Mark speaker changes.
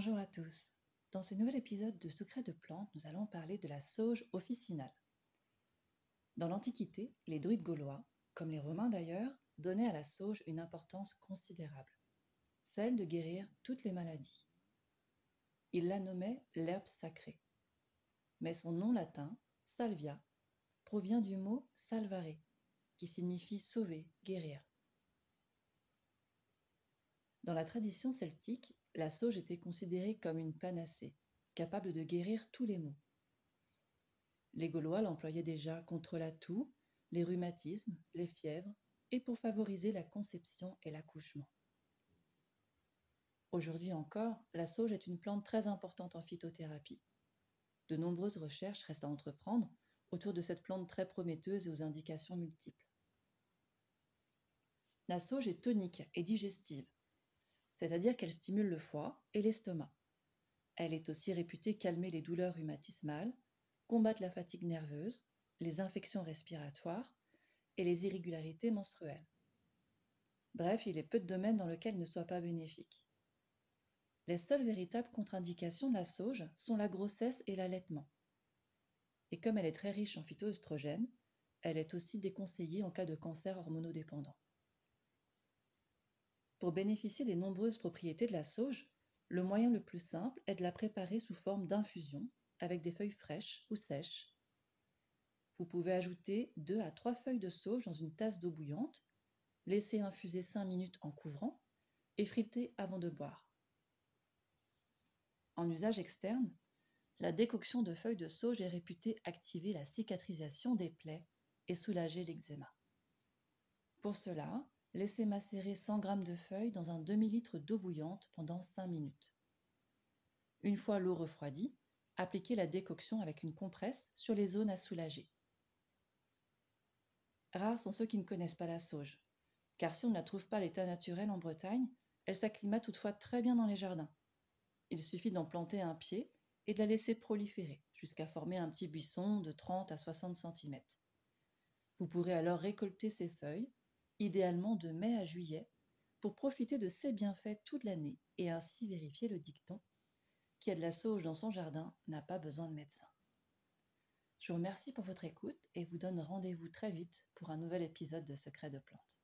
Speaker 1: Bonjour à tous. Dans ce nouvel épisode de Secrets de plantes, nous allons parler de la sauge officinale. Dans l'Antiquité, les druides gaulois, comme les Romains d'ailleurs, donnaient à la sauge une importance considérable, celle de guérir toutes les maladies. Ils la nommaient l'herbe sacrée. Mais son nom latin, salvia, provient du mot salvare, qui signifie sauver, guérir. Dans la tradition celtique, la sauge était considérée comme une panacée, capable de guérir tous les maux. Les Gaulois l'employaient déjà contre la toux, les rhumatismes, les fièvres et pour favoriser la conception et l'accouchement. Aujourd'hui encore, la sauge est une plante très importante en phytothérapie. De nombreuses recherches restent à entreprendre autour de cette plante très prometteuse et aux indications multiples. La sauge est tonique et digestive, c'est-à-dire qu'elle stimule le foie et l'estomac. Elle est aussi réputée calmer les douleurs rhumatismales, combattre la fatigue nerveuse, les infections respiratoires et les irrégularités menstruelles. Bref, il est peu de domaines dans lesquels elle ne soit pas bénéfique. Les seules véritables contre-indications de la sauge sont la grossesse et l'allaitement. Et comme elle est très riche en phytoœstrogènes, elle est aussi déconseillée en cas de cancer hormonodépendant. Pour bénéficier des nombreuses propriétés de la sauge, le moyen le plus simple est de la préparer sous forme d'infusion avec des feuilles fraîches ou sèches. Vous pouvez ajouter 2 à 3 feuilles de sauge dans une tasse d'eau bouillante, laisser infuser 5 minutes en couvrant et friter avant de boire. En usage externe, la décoction de feuilles de sauge est réputée activer la cicatrisation des plaies et soulager l'eczéma. Pour cela, laissez macérer 100 g de feuilles dans un demi-litre d'eau bouillante pendant 5 minutes. Une fois l'eau refroidie, appliquez la décoction avec une compresse sur les zones à soulager. Rares sont ceux qui ne connaissent pas la sauge, car si on ne la trouve pas à l'état naturel en Bretagne, elle s'acclimate toutefois très bien dans les jardins. Il suffit d'en planter un pied et de la laisser proliférer jusqu'à former un petit buisson de 30 à 60 cm. Vous pourrez alors récolter ces feuilles, idéalement de mai à juillet, pour profiter de ses bienfaits toute l'année et ainsi vérifier le dicton « Qui a de la sauge dans son jardin n'a pas besoin de médecin ». Je vous remercie pour votre écoute et vous donne rendez-vous très vite pour un nouvel épisode de Secrets de plantes.